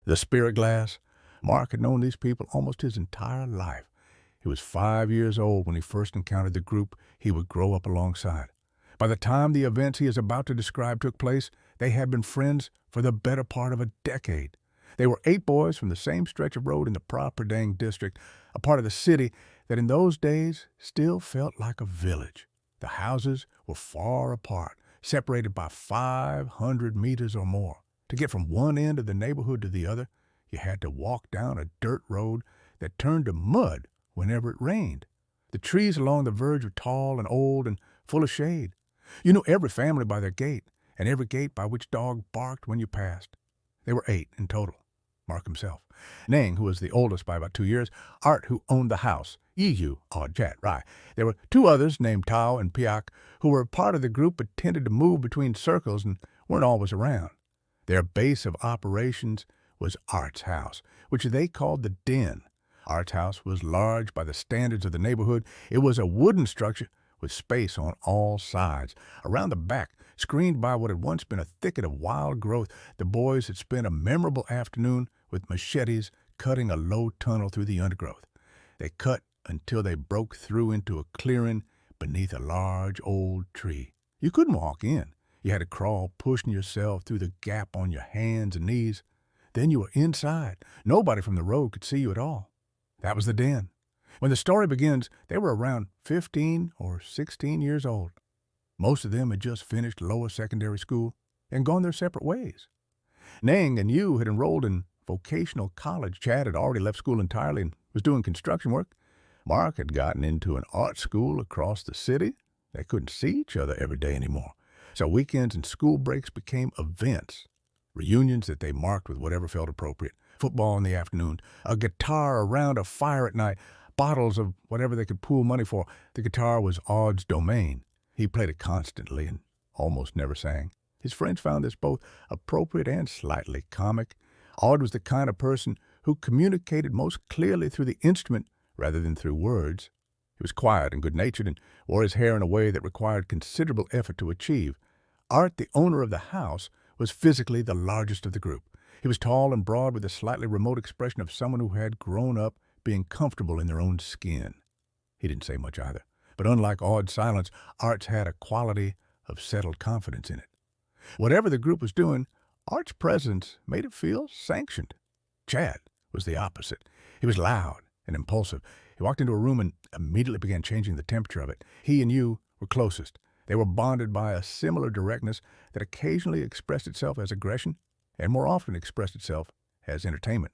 The spirit glass. Mark had known these people almost his entire life. He was 5 years old when he first encountered the group he would grow up alongside. By the time the events he is about to describe took place, they had been friends for the better part of a decade. They were 8 boys from the same stretch of road in the Prapadang district, a part of the city that in those days still felt like a village. The houses were far apart, separated by 500 meters or more. To get from one end of the neighborhood to the other, you had to walk down a dirt road that turned to mud whenever it rained. The trees along the verge were tall and old and full of shade. You knew every family by their gate, and every gate by which dog barked when you passed. There were 8 in total. Mark himself, Nang, who was the oldest by about 2 years, Art, who owned the house, Yiyu, Odd Chat, Rai. There were 2 others named Tao and Piak, who were part of the group but tended to move between circles and weren't always around. Their base of operations was Art's house, which they called the Den. Art's house was large by the standards of the neighborhood. It was a wooden structure with space on all sides. Around the back, screened by what had once been a thicket of wild growth, the boys had spent a memorable afternoon with machetes cutting a low tunnel through the undergrowth. They cut until they broke through into a clearing beneath a large old tree. You couldn't walk in. You had to crawl, pushing yourself through the gap on your hands and knees. Then you were inside. Nobody from the road could see you at all. That was the Den. When the story begins, they were around 15 or 16 years old. Most of them had just finished lower secondary school and gone their separate ways. Nang and Yu had enrolled in vocational college. Chad had already left school entirely and was doing construction work. Mark had gotten into an art school across the city. They couldn't see each other every day anymore. So weekends and school breaks became events, reunions that they marked with whatever felt appropriate. Football in the afternoon, a guitar around a fire at night, bottles of whatever they could pool money for. The guitar was Odd's domain. He played it constantly and almost never sang. His friends found this both appropriate and slightly comic. Odd was the kind of person who communicated most clearly through the instrument rather than through words. He was quiet and good-natured and wore his hair in a way that required considerable effort to achieve. Art, the owner of the house, was physically the largest of the group. He was tall and broad with a slightly remote expression of someone who had grown up being comfortable in their own skin. He didn't say much either, but unlike Odd's silence, Art's had a quality of settled confidence in it. Whatever the group was doing, Art's presence made it feel sanctioned. Chad was the opposite. He was loud and impulsive. He walked into a room and immediately began changing the temperature of it. He and Yu were closest. They were bonded by a similar directness that occasionally expressed itself as aggression and more often expressed itself as entertainment.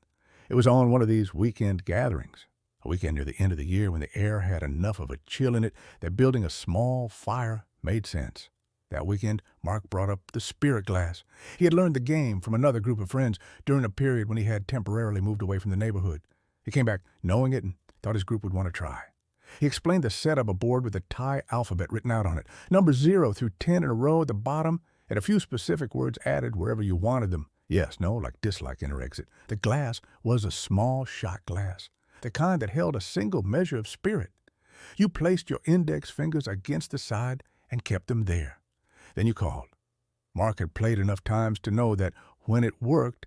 It was on one of these weekend gatherings, a weekend near the end of the year when the air had enough of a chill in it that building a small fire made sense. That weekend, Mark brought up the spirit glass. He had learned the game from another group of friends during a period when he had temporarily moved away from the neighborhood. He came back knowing it and thought his group would want to try. He explained the setup: a board with the Thai alphabet written out on it, numbers 0 through 10 in a row at the bottom, and a few specific words added wherever you wanted them. Yes, no, like dislike, enter, exit. The glass was a small shot glass, the kind that held a single measure of spirit. You placed your index fingers against the side and kept them there. Then you called. Mark had played enough times to know that when it worked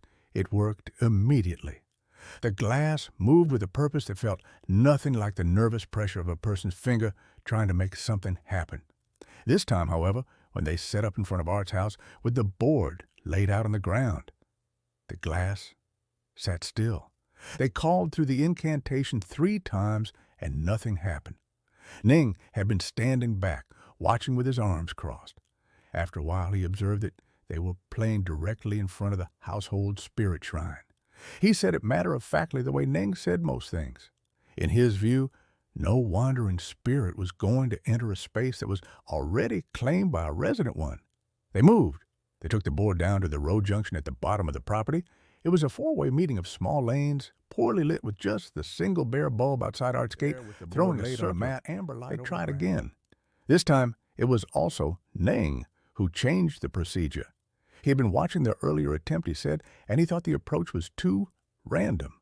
immediately. The glass moved with a purpose that felt nothing like the nervous pressure of a person's finger trying to make something happen. This time, however, when they set up in front of Art's house with the board laid out on the ground, the glass sat still. They called through the incantation 3 times and nothing happened. Ning had been standing back, watching with his arms crossed. After a while, he observed that they were playing directly in front of the household spirit shrine. He said it matter-of-factly the way Ning said most things. In his view, no wandering spirit was going to enter a space that was already claimed by a resident one. They moved. They took the board down to the road junction at the bottom of the property. It was a 4-way meeting of small lanes, poorly lit with just the single bare bulb outside Art's gate, throwing a circle. They tried again. This time, it was also Ning who changed the procedure. He had been watching their earlier attempt, he said, and he thought the approach was too random.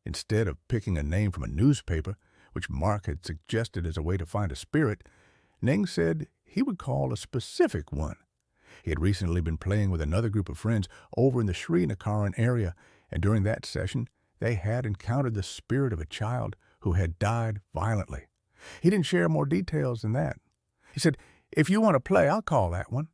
Instead of picking a name from a newspaper, which Mark had suggested as a way to find a spirit, Ning said he would call a specific one. He had recently been playing with another group of friends over in the Srinagar area, and during that session, they had encountered the spirit of a child who had died violently. He didn't share more details than that. He said, "If you want to play, I'll call that one."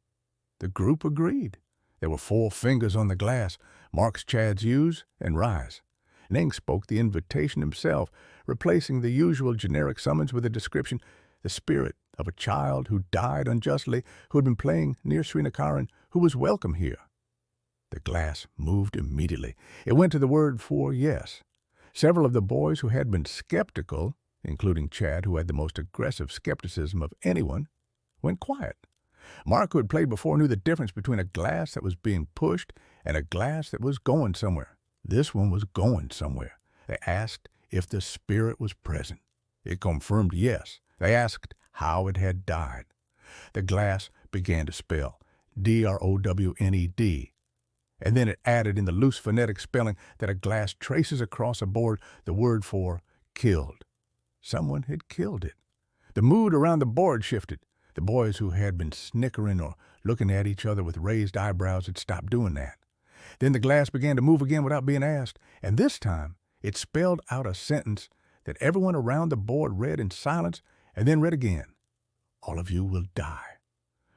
The group agreed. There were 4 fingers on the glass, marks Chad's use and rise. Ning spoke the invitation himself, replacing the usual generic summons with a description, the spirit of a child who died unjustly, who had been playing near Srinacaran, who was welcome here. The glass moved immediately. It went to the word for yes. Several of the boys who had been skeptical, including Chad, who had the most aggressive skepticism of anyone, went quiet. Mark, who had played before, knew the difference between a glass that was being pushed and a glass that was going somewhere. This one was going somewhere. They asked if the spirit was present. It confirmed yes. They asked how it had died. The glass began to spell D-R-O-W-N-E-D. And then it added in the loose phonetic spelling that a glass traces across a board the word for killed. Someone had killed it. The mood around the board shifted. The boys who had been snickering or looking at each other with raised eyebrows had stopped doing that. Then the glass began to move again without being asked, and this time it spelled out a sentence that everyone around the board read in silence and then read again. "All of you will die."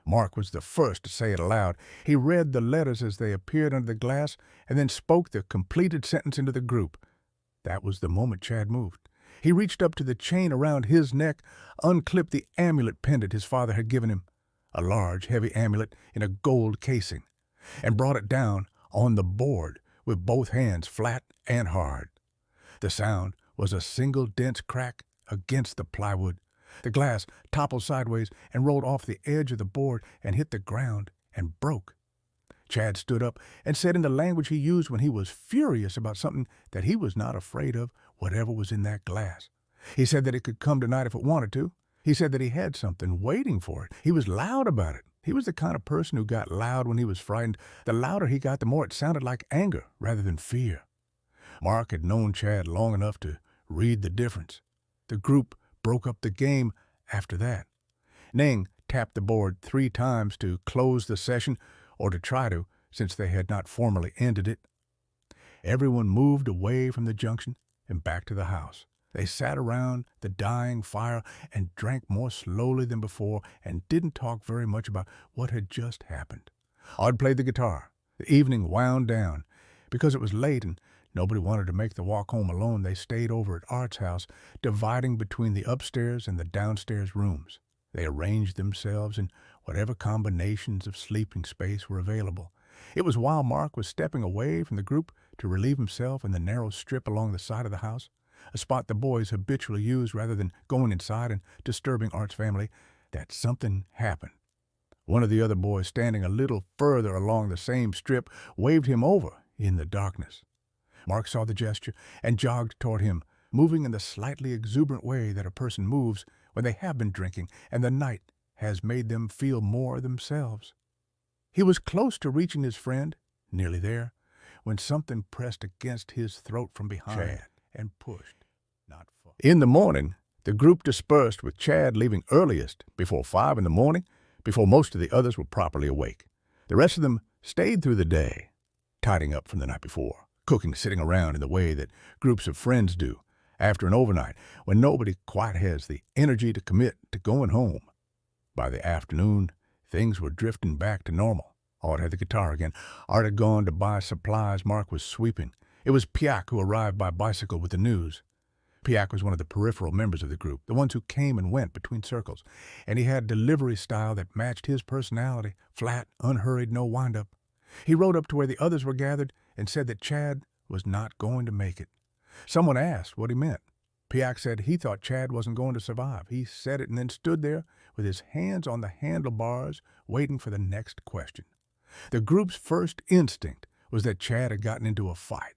Mark was the first to say it aloud. He read the letters as they appeared under the glass and then spoke the completed sentence into the group. That was the moment Chad moved. He reached up to the chain around his neck, unclipped the amulet pendant his father had given him, a large, heavy amulet in a gold casing, and brought it down on the board with both hands flat and hard. The sound was a single dense crack against the plywood. The glass toppled sideways and rolled off the edge of the board and hit the ground and broke. Chad stood up and said in the language he used when he was furious about something that he was not afraid of, whatever was in that glass. He said that it could come tonight if it wanted to. He said that he had something waiting for it. He was loud about it. He was the kind of person who got loud when he was frightened. The louder he got, the more it sounded like anger rather than fear. Mark had known Chad long enough to read the difference. The group broke up the game after that. Ning tapped the board 3 times to close the session, or to try to, since they had not formally ended it. Everyone moved away from the junction and back to the house. They sat around the dying fire and drank more slowly than before and didn't talk very much about what had just happened. Ard played the guitar. The evening wound down. Because it was late and nobody wanted to make the walk home alone, they stayed over at Art's house, dividing between the upstairs and the downstairs rooms. They arranged themselves in whatever combinations of sleeping space were available. It was while Mark was stepping away from the group to relieve himself in the narrow strip along the side of the house, a spot the boys habitually used rather than going inside and disturbing Art's family, that something happened. One of the other boys, standing a little further along the same strip, waved him over in the darkness. Mark saw the gesture and jogged toward him, moving in the slightly exuberant way that a person moves when they have been drinking and the night has made them feel more themselves. He was close to reaching his friend, nearly there, when something pressed against his throat from behind Chad and pushed, not far. In the morning, the group dispersed, with Chad leaving earliest, before 5 in the morning, before most of the others were properly awake. The rest of them stayed through the day, tidying up from the night before, cooking, sitting around in the way that groups of friends do after an overnight, when nobody quite has the energy to commit to going home. By the afternoon, things were drifting back to normal. Art had the guitar again. Art had gone to buy supplies. Mark was sweeping. It was Piak who arrived by bicycle with the news. Piak was one of the peripheral members of the group, the ones who came and went between circles, and he had delivery style that matched his personality, flat, unhurried, no wind-up. He rode up to where the others were gathered and said that Chad was not going to make it. Someone asked what he meant. Piak said he thought Chad wasn't going to survive. He said it and then stood there with his hands on the handlebars, waiting for the next question. The group's first instinct was that Chad had gotten into a fight.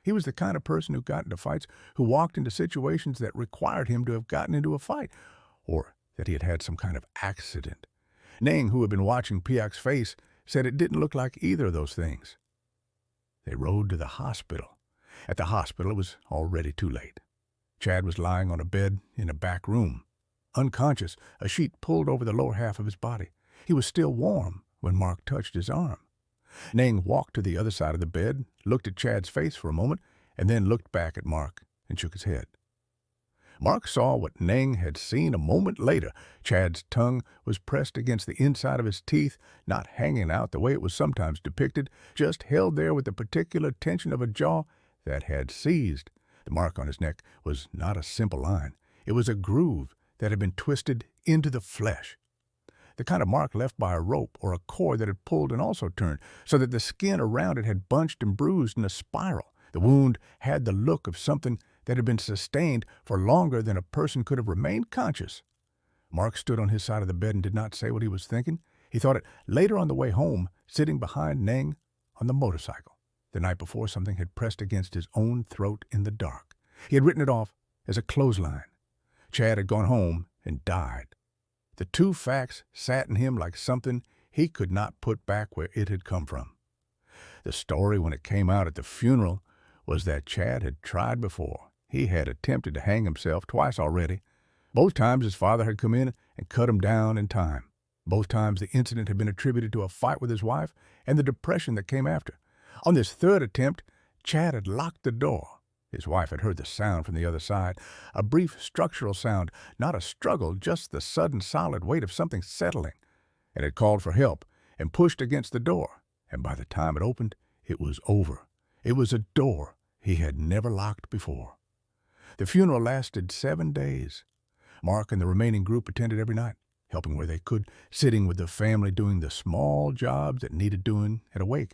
He was the kind of person who got into fights, who walked into situations that required him to have gotten into a fight, or that he had had some kind of accident. Ning, who had been watching Piak's face, said it didn't look like either of those things. They rode to the hospital. At the hospital, it was already too late. Chad was lying on a bed in a back room, unconscious, a sheet pulled over the lower half of his body. He was still warm when Mark touched his arm. Ning walked to the other side of the bed, looked at Chad's face for a moment, and then looked back at Mark and shook his head. Mark saw what Ning had seen a moment later. Chad's tongue was pressed against the inside of his teeth, not hanging out the way it was sometimes depicted, just held there with the particular tension of a jaw that had seized. The mark on his neck was not a simple line. It was a groove that had been twisted into the flesh. The kind of mark left by a rope or a cord that had pulled and also turned, so that the skin around it had bunched and bruised in a spiral. The wound had the look of something that had been sustained for longer than a person could have remained conscious. Mark stood on his side of the bed and did not say what he was thinking. He thought it later on the way home, sitting behind Ning on the motorcycle. The night before, something had pressed against his own throat in the dark. He had written it off as a clothesline. Chad had gone home and died. The two facts sat in him like something he could not put back where it had come from. The story, when it came out at the funeral, was that Chad had tried before. He had attempted to hang himself twice already. Both times his father had come in and cut him down in time. Both times the incident had been attributed to a fight with his wife and the depression that came after. On this third attempt, Chad had locked the door. His wife had heard the sound from the other side, a brief structural sound, not a struggle, just the sudden solid weight of something settling, and had called for help and pushed against the door. And by the time it opened, it was over. It was a door he had never locked before. The funeral lasted 7 days. Mark and the remaining group attended every night, helping where they could, sitting with the family doing the small jobs that needed doing at a wake.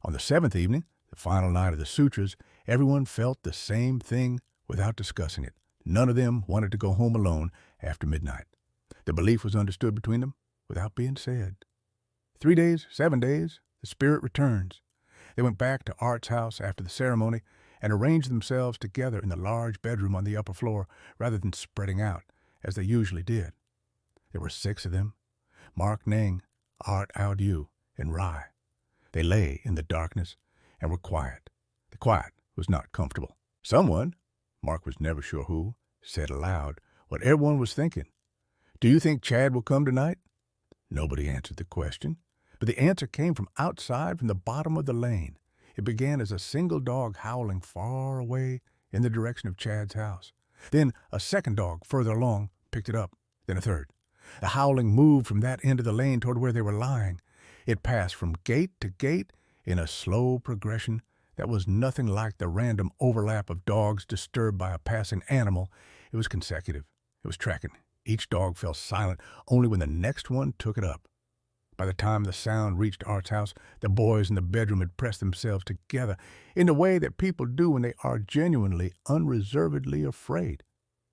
On the 7th evening, the final night of the sutras, everyone felt the same thing without discussing it. None of them wanted to go home alone after midnight. The belief was understood between them without being said. 3 days, 7 days, the spirit returns. They went back to Art's house after the ceremony and arranged themselves together in the large bedroom on the upper floor rather than spreading out, as they usually did. There were 6 of them: Mark, Ning, Art, Audu, and Rai. They lay in the darkness and were quiet. The quiet was not comfortable. Someone, Mark was never sure who, said aloud what everyone was thinking. "Do you think Chad will come tonight?" Nobody answered the question, but the answer came from outside, from the bottom of the lane. It began as a single dog howling far away in the direction of Chad's house. Then a second dog further along picked it up, then a third. The howling moved from that end of the lane toward where they were lying. It passed from gate to gate in a slow progression that was nothing like the random overlap of dogs disturbed by a passing animal. It was consecutive. It was tracking. Each dog fell silent only when the next one took it up. By the time the sound reached Art's house, the boys in the bedroom had pressed themselves together in the way that people do when they are genuinely, unreservedly afraid,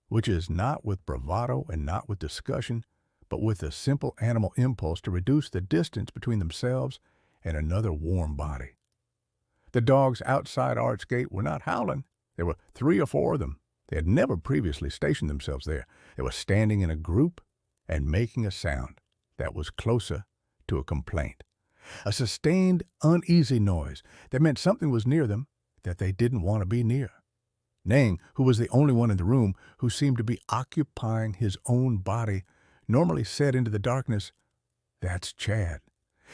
which is not with bravado and not with discussion, but with the simple animal impulse to reduce the distance between themselves and another warm body. The dogs outside Art's gate were not howling. There were 3 or 4 of them. They had never previously stationed themselves there. They were standing in a group and making a sound that was closer to a complaint. A sustained, uneasy noise that meant something was near them that they didn't want to be near. Ning, who was the only one in the room who seemed to be occupying his own body, normally said into the darkness, "That's Chad."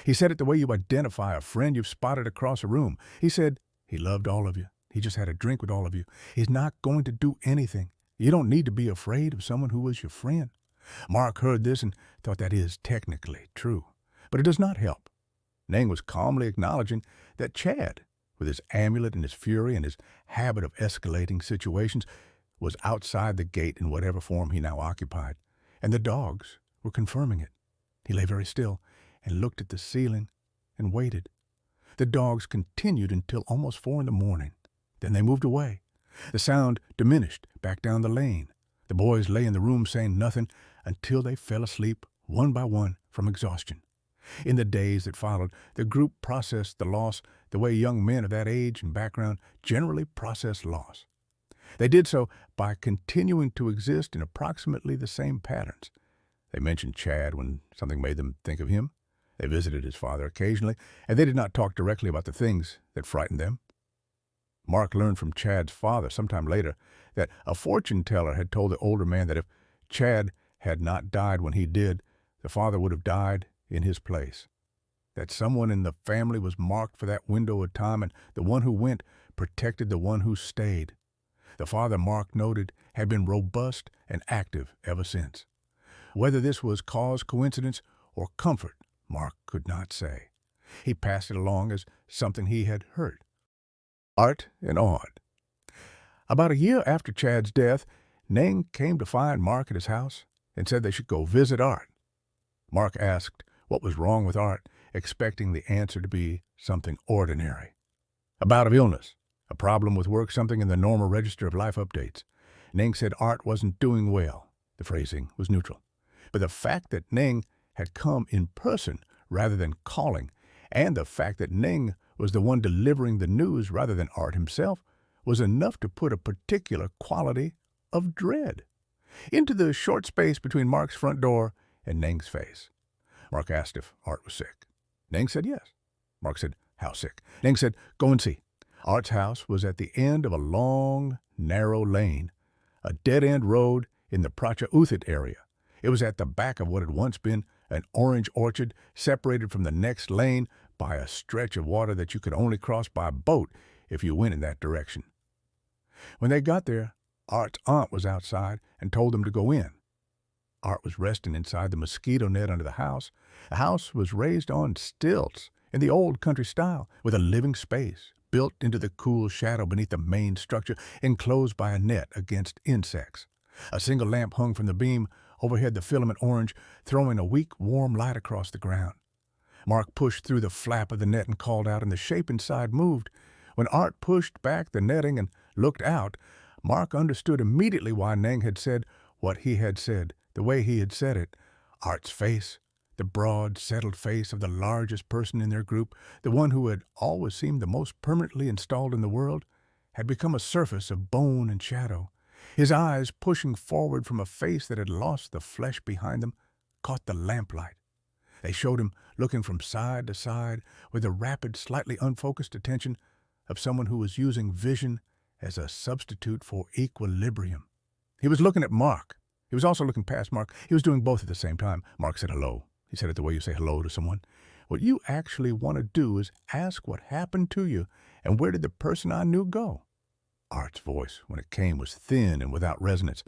He said it the way you identify a friend you've spotted across a room. He said he loved all of you. He just had a drink with all of you. He's not going to do anything. You don't need to be afraid of someone who was your friend. Mark heard this and thought that is technically true. But it does not help. Ning was calmly acknowledging that Chad, with his amulet and his fury and his habit of escalating situations, was outside the gate in whatever form he now occupied, and the dogs were confirming it. He lay very still and looked at the ceiling and waited. The dogs continued until almost 4 in the morning. Then they moved away. The sound diminished back down the lane. The boys lay in the room saying nothing until they fell asleep one by one from exhaustion. In the days that followed, the group processed the loss the way young men of that age and background generally process loss. They did so by continuing to exist in approximately the same patterns. They mentioned Chad when something made them think of him. They visited his father occasionally, and they did not talk directly about the things that frightened them. Mark learned from Chad's father sometime later that a fortune teller had told the older man that if Chad had not died when he did, the father would have died in his place. that someone in the family was marked for that window of time, and the one who went protected the one who stayed. The father, Mark noted, had been robust and active ever since. Whether this was cause coincidence or comfort, Mark could not say. He passed it along as something he had heard. Art and Odd. About a year after Chad's death, Ning came to find Mark at his house and said they should go visit Art. Mark asked what was wrong with Art, expecting the answer to be something ordinary. A bout of illness, a problem with work, something in the normal register of life updates. Ning said Art wasn't doing well. The phrasing was neutral. But the fact that Ning had come in person rather than calling, and the fact that Ning was the one delivering the news rather than Art himself, was enough to put a particular quality of dread into the short space between Mark's front door and Ning's face. Mark asked if Art was sick. Ning said yes. Mark said, "How sick?" Ning said, "Go and see." Art's house was at the end of a long, narrow lane, a dead-end road in the Pracha Uthit area. It was at the back of what had once been an orange orchard, separated from the next lane by a stretch of water that you could only cross by boat if you went in that direction. When they got there, Art's aunt was outside and told them to go in. Art was resting inside the mosquito net under the house. The house was raised on stilts in the old country style, with a living space built into the cool shadow beneath the main structure, enclosed by a net against insects. A single lamp hung from the beam overhead, the filament orange, throwing a weak, warm light across the ground. Mark pushed through the flap of the net and called out, and the shape inside moved. When Art pushed back the netting and looked out, Mark understood immediately why Ning had said what he had said, the way he had said it. Art's face, the broad, settled face of the largest person in their group, the one who had always seemed the most permanently installed in the world, had become a surface of bone and shadow. His eyes, pushing forward from a face that had lost the flesh behind them, caught the lamplight. They showed him looking from side to side with the rapid, slightly unfocused attention of someone who was using vision as a substitute for equilibrium. He was looking at Mark. He was also looking past Mark. He was doing both at the same time. Mark said hello. He said it the way you say hello to someone. What you actually want to do is ask what happened to you and where did the person I knew go? Art's voice, when it came, was thin and without resonance,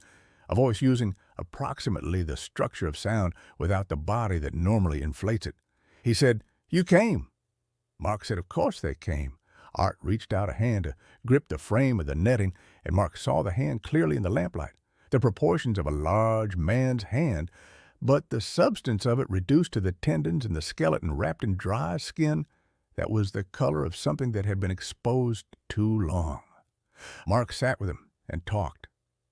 a voice using approximately the structure of sound without the body that normally inflates it. He said, "You came." Mark said, "Of course they came." Art reached out a hand to grip the frame of the netting, and Mark saw the hand clearly in the lamplight, the proportions of a large man's hand, but the substance of it reduced to the tendons and the skeleton wrapped in dry skin that was the color of something that had been exposed too long. Mark sat with him and talked,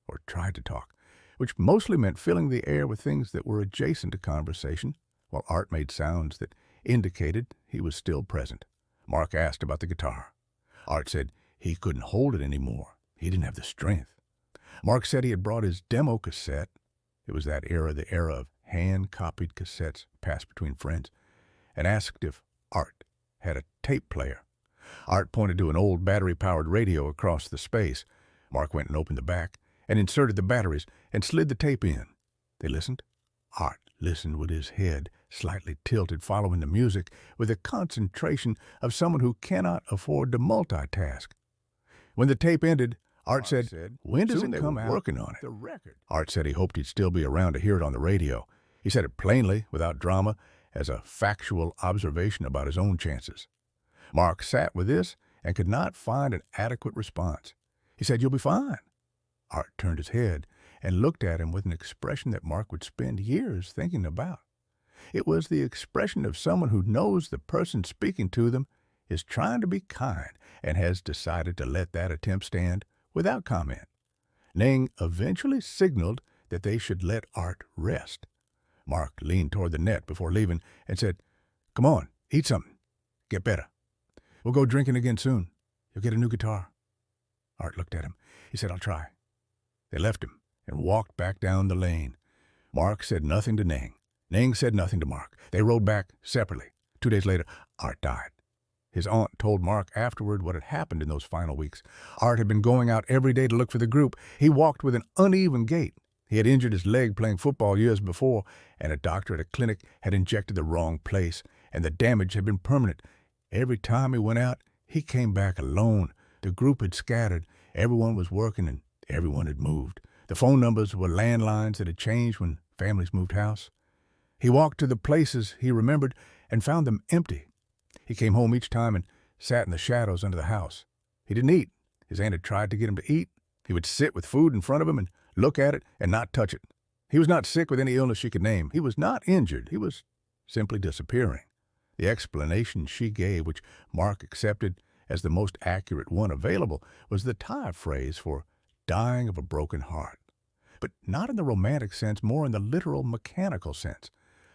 or tried to talk, which mostly meant filling the air with things that were adjacent to conversation, while Art made sounds that indicated he was still present. Mark asked about the guitar. Art said he couldn't hold it anymore. He didn't have the strength. Mark said he had brought his demo cassette. It was that era, the era of hand-copied cassettes passed between friends, and asked if Art had a tape player. Art pointed to an old battery-powered radio across the space. Mark went and opened the back and inserted the batteries and slid the tape in. They listened. Art listened with his head slightly tilted, following the music with the concentration of someone who cannot afford to multitask. When the tape ended, Art said, "When does it come out?" Working on it. The record. Art said he hoped he'd still be around to hear it on the radio. He said it plainly, without drama, as a factual observation about his own chances. Mark sat with this and could not find an adequate response. He said, "You'll be fine." Art turned his head and looked at him with an expression that Mark would spend years thinking about. It was the expression of someone who knows the person speaking to them is trying to be kind and has decided to let that attempt stand without comment. Ning eventually signaled that they should let Art rest. Mark leaned toward the net before leaving and said, "Come on, eat something. Get better. We'll go drinking again soon. You'll get a new guitar." Art looked at him. He said, "I'll try." They left him and walked back down the lane. Mark said nothing to Ning. Ning said nothing to Mark. They rode back separately. 2 days later, Art died. His aunt told Mark afterward what had happened in those final weeks. Art had been going out every day to look for the group. He walked with an uneven gait. He had injured his leg playing football years before, and a doctor at a clinic had injected the wrong place, and the damage had been permanent. Every time he went out, he came back alone. The group had scattered. Everyone was working and everyone had moved. The phone numbers were landlines that had changed when families moved house. He walked to the places he remembered and found them empty. He came home each time and sat in the shadows under the house. He didn't eat. His aunt had tried to get him to eat. He would sit with food in front of him and look at it and not touch it. He was not sick with any illness she could name. He was not injured. He was simply disappearing. The explanation she gave, which Mark accepted as the most accurate one available, was the Thai phrase for dying of a broken heart. But not in the romantic sense, more in the literal mechanical sense.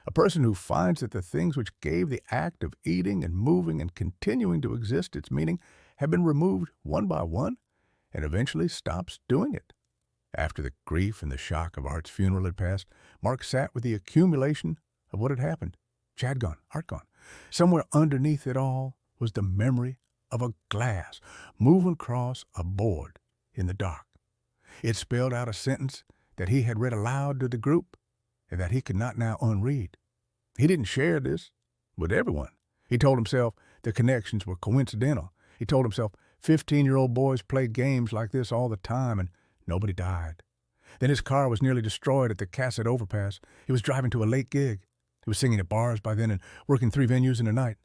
A person who finds that the things which gave the act of eating and moving and continuing to exist its meaning have been removed one by one and eventually stops doing it. After the grief and the shock of Art's funeral had passed, Mark sat with the accumulation of what had happened. Chad gone, Art gone. Somewhere underneath it all was the memory of a glass moving across a board in the dark. It spelled out a sentence that he had read aloud to the group and that he could not now unread. He didn't share this with everyone. He told himself the connections were coincidental. He told himself 15-year-old boys played games like this all the time and nobody died. Then his car was nearly destroyed at the Cassett overpass. He was driving to a late gig. He was singing at bars by then and working 3 venues in a night.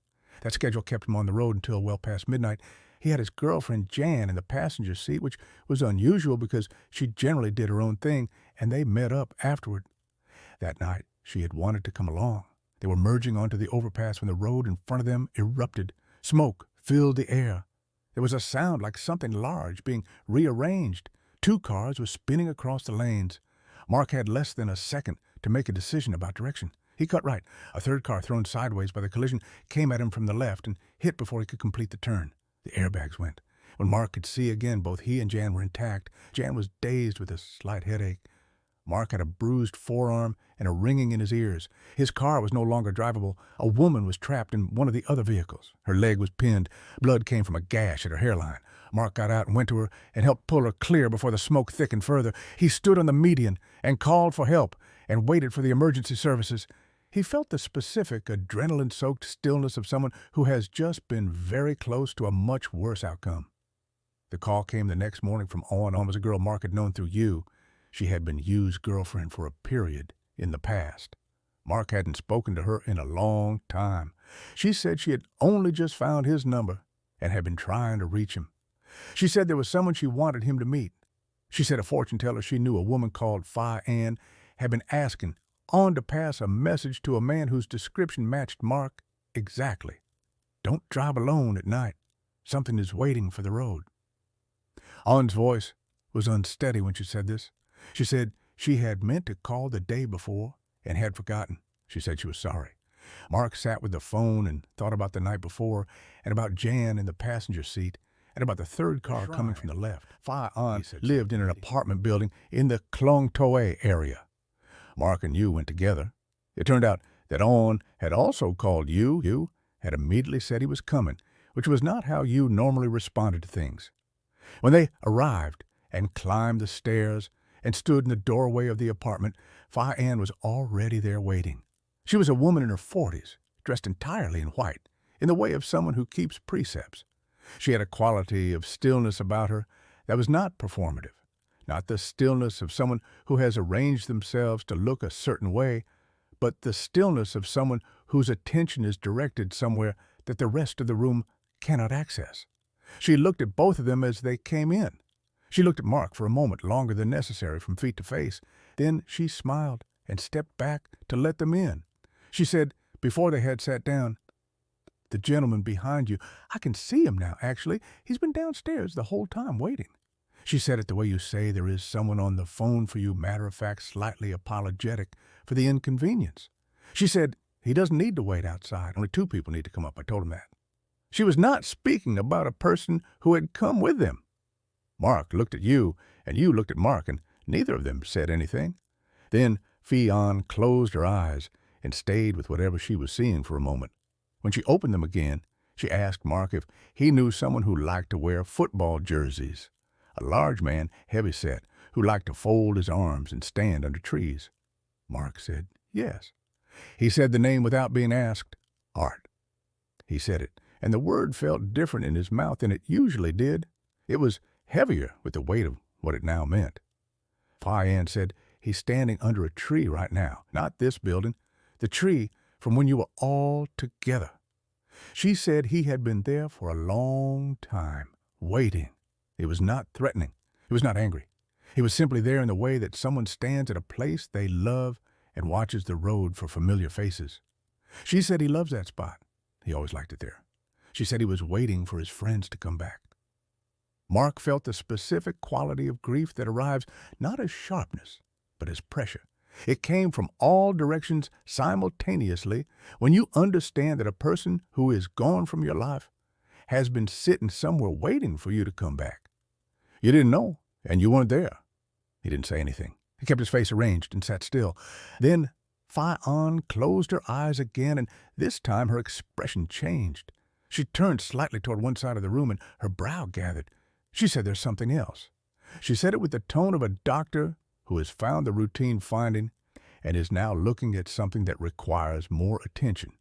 That schedule kept him on the road until well past midnight. He had his girlfriend Jan in the passenger seat, which was unusual because she generally did her own thing, and they met up afterward. That night, she had wanted to come along. They were merging onto the overpass when the road in front of them erupted. Smoke filled the air. There was a sound like something large being rearranged. 2 cars were spinning across the lanes. Mark had less than a second to make a decision about direction. He cut right. A 3rd car, thrown sideways by the collision, came at him from the left and hit before he could complete the turn. The airbags went. When Mark could see again, both he and Jan were intact. Jan was dazed with a slight headache. Mark had a bruised forearm and a ringing in his ears. His car was no longer drivable. A woman was trapped in one of the other vehicles. Her leg was pinned. Blood came from a gash at her hairline. Mark got out and went to her and helped pull her clear before the smoke thickened further. He stood on the median and called for help and waited for the emergency services. He felt the specific, adrenaline-soaked stillness of someone who has just been very close to a much worse outcome. The call came the next morning from On was a girl Mark had known through you. She had been Yu's girlfriend for a period in the past. Mark hadn't spoken to her in a long time. She said she had only just found his number and had been trying to reach him. She said there was someone she wanted him to meet. She said a fortune teller she knew, a woman called Phi Ann, had been asking On to pass a message to a man whose description matched Mark exactly. Don't drive alone at night. Something is waiting for the road. On's voice was unsteady when she said this. She said she had meant to call the day before and had forgotten. She said she was sorry. Mark sat with the phone and thought about the night before and about Jan in the passenger seat and about the 3rd car coming from the left. Phi An lived in an apartment building in the Klong Toe area. Mark and Yu went together. It turned out that On had also called Yu. Yu had immediately said he was coming, which was not how Yu normally responded to things. When they arrived and climbed the stairs and stood in the doorway of the apartment, Phi Ann was already there waiting. She was a woman in her 40s, dressed entirely in white, in the way of someone who keeps precepts. She had a quality of stillness about her that was not performative, not the stillness of someone who has arranged themselves to look a certain way, but the stillness of someone whose attention is directed somewhere that the rest of the room cannot access. She looked at both of them as they came in. She looked at Mark for a moment longer than necessary from feet to face. Then she smiled and stepped back to let them in. She said, before they had sat down, "The gentleman behind you, I can see him now, actually. He's been downstairs the whole time waiting." She said it the way you say there is someone on the phone for you, matter-of-fact, slightly apologetic for the inconvenience. She said, he doesn't need to wait outside. Only 2 people need to come up. I told him that. She was not speaking about a person who had come with them. Mark looked at you, and you looked at Mark, and neither of them said anything. Then Phi An closed her eyes and stayed with whatever she was seeing for a moment. When she opened them again, she asked Mark if he knew someone who liked to wear football jerseys, a large man, heavy-set, who liked to fold his arms and stand under trees. Mark said yes. He said the name without being asked, Art. He said it, and the word felt different in his mouth than it usually did. It was heavier with the weight of what it now meant. Ann said, he's standing under a tree right now, not this building, the tree from when you were all together. She said he had been there for a long time, waiting. He was not threatening. He was not angry. He was simply there in the way that someone stands at a place they love and watches the road for familiar faces. She said he loves that spot. He always liked it there. She said he was waiting for his friends to come back. Mark felt the specific quality of grief that arrives not as sharpness, but as pressure. It came from all directions simultaneously when you understand that a person who is gone from your life has been sitting somewhere waiting for you to come back. You didn't know, and you weren't there. He didn't say anything. He kept his face arranged and sat still. Then Ann closed her eyes again, and this time her expression changed. She turned slightly toward one side of the room, and her brow gathered. She said there's something else. She said it with the tone of a doctor who has found the routine finding and is now looking at something that requires more attention.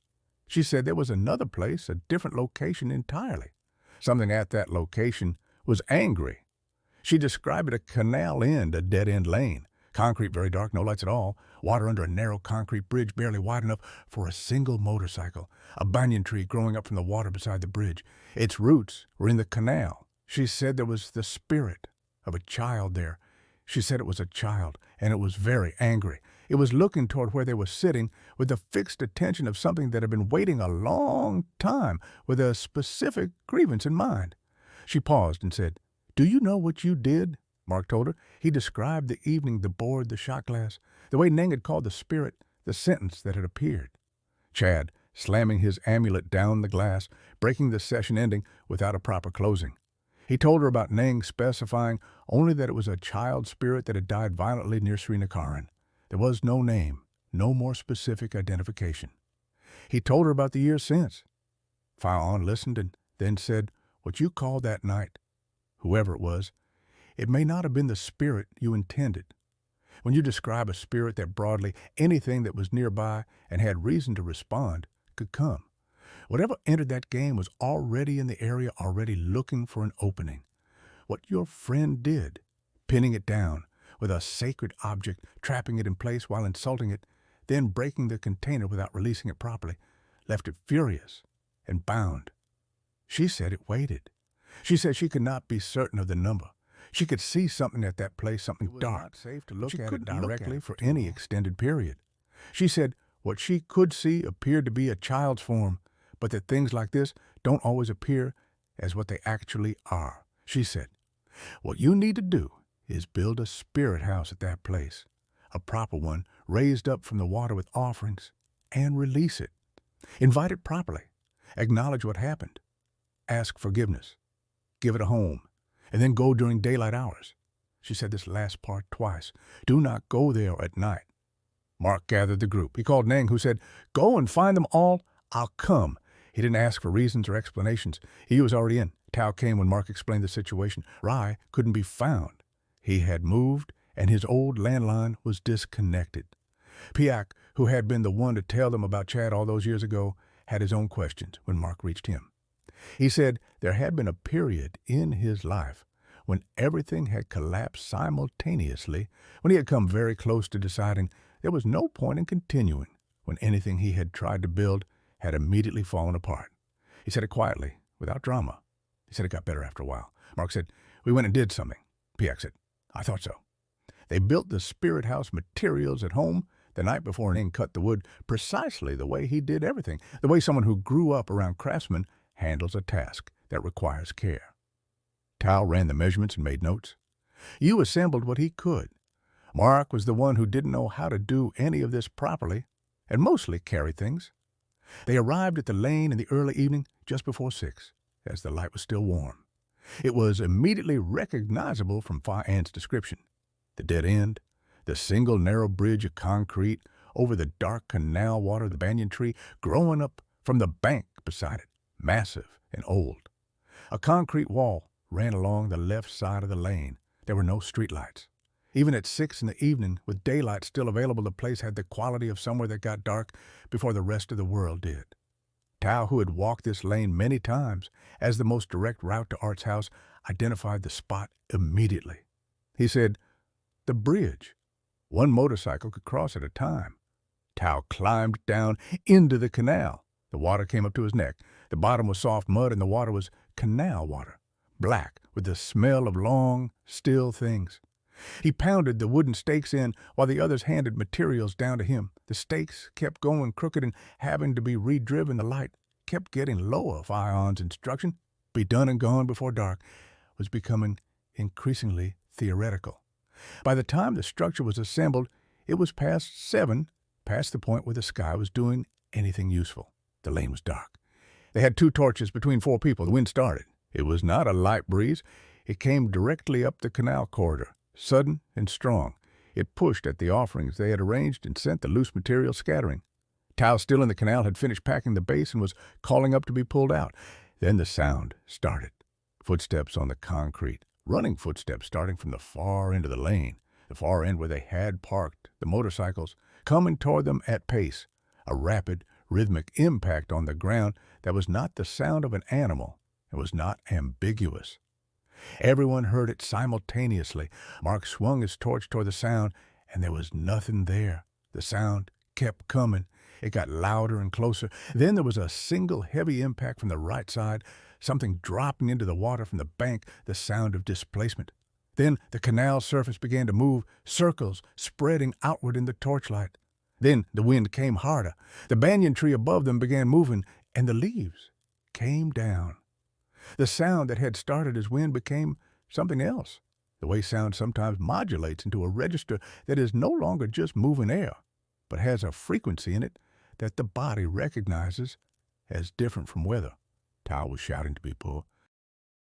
She said there was another place, a different location entirely. Something at that location was angry. She described it a canal end, a dead-end lane. Concrete, very dark, no lights at all. Water under a narrow concrete bridge barely wide enough for a single motorcycle. A banyan tree growing up from the water beside the bridge. Its roots were in the canal. She said there was the spirit of a child there. She said it was a child, and it was very angry. It was looking toward where they were sitting with the fixed attention of something that had been waiting a long time with a specific grievance in mind. She paused and said, "Do you know what you did?" Mark told her. He described the evening, the board, the shot glass, the way Ning had called the spirit, the sentence that had appeared. Chad, slamming his amulet down the glass, breaking the session ending without a proper closing. He told her about Ning specifying only that it was a child spirit that had died violently near Srinacaran. There was no name, no more specific identification. He told her about the years since. Ann listened and then said, "What you called that night, whoever it was, it may not have been the spirit you intended. When you describe a spirit that broadly anything that was nearby and had reason to respond could come. Whatever entered that game was already in the area, already looking for an opening. What your friend did, pinning it down with a sacred object, trapping it in place while insulting it, then breaking the container without releasing it properly, left it furious and bound. She said it waited. She said she could not be certain of the number. She could see something at that place, something dark. Not safe to look at it directly for any extended period. She said what she could see appeared to be a child's form, but that things like this don't always appear as what they actually are. She said, "What you need to do is build a spirit house at that place, a proper one raised up from the water with offerings, and release it. Invite it properly. Acknowledge what happened. Ask forgiveness. Give it a home, and then go during daylight hours." She said this last part twice. "Do not go there at night." Mark gathered the group. He called Nang, who said, "Go and find them all. I'll come." He didn't ask for reasons or explanations. He was already in. Tao came when Mark explained the situation. Rai couldn't be found. He had moved, and his old landline was disconnected. Piak, who had been the one to tell them about Chad all those years ago, had his own questions when Mark reached him. He said there had been a period in his life when everything had collapsed simultaneously, when he had come very close to deciding there was no point in continuing, when anything he had tried to build had immediately fallen apart. He said it quietly, without drama. He said it got better after a while. Mark said, "We went and did something." Piak said, "I thought so." They built the spirit house materials at home the night before Ning cut the wood precisely the way he did everything, the way someone who grew up around craftsmen handles a task that requires care. Tao ran the measurements and made notes. You assembled what he could. Mark was the one who didn't know how to do any of this properly, and mostly carried things. They arrived at the lane in the early evening, just before 6, as the light was still warm. It was immediately recognizable from Ann's description. The dead end, the single narrow bridge of concrete over the dark canal water, the banyan tree growing up from the bank beside it, massive and old. A concrete wall ran along the left side of the lane. There were no streetlights. Even at 6 in the evening, with daylight still available, the place had the quality of somewhere that got dark before the rest of the world did. Tao, who had walked this lane many times as the most direct route to Art's house, identified the spot immediately. He said, "The bridge. One motorcycle could cross at a time." Tao climbed down into the canal. The water came up to his neck. The bottom was soft mud, and the water was canal water, black with the smell of long, still things. He pounded the wooden stakes in while the others handed materials down to him. The stakes kept going crooked and having to be redriven. The light kept getting lower. Fion's instruction, "Be done and gone before dark," was becoming increasingly theoretical. By the time the structure was assembled, it was past 7, past the point where the sky was doing anything useful. The lane was dark. They had 2 torches between 4 people. The wind started. It was not a light breeze. It came directly up the canal corridor, sudden and strong. It pushed at the offerings they had arranged and sent the loose material scattering. Tao, still in the canal, had finished packing the base and was calling up to be pulled out. Then the sound started. Footsteps on the concrete, running footsteps starting from the far end of the lane, the far end where they had parked the motorcycles, coming toward them at pace. A rapid, rhythmic impact on the ground that was not the sound of an animal. It was not ambiguous. Everyone heard it simultaneously. Mark swung his torch toward the sound, and there was nothing there. The sound kept coming. It got louder and closer. Then there was a single heavy impact from the right side, something dropping into the water from the bank, the sound of displacement. Then the canal surface began to move, circles spreading outward in the torchlight. Then the wind came harder. The banyan tree above them began moving, and the leaves came down. The sound that had started as wind became something else, the way sound sometimes modulates into a register that is no longer just moving air, but has a frequency in it that the body recognizes as different from weather. Tao was shouting to people,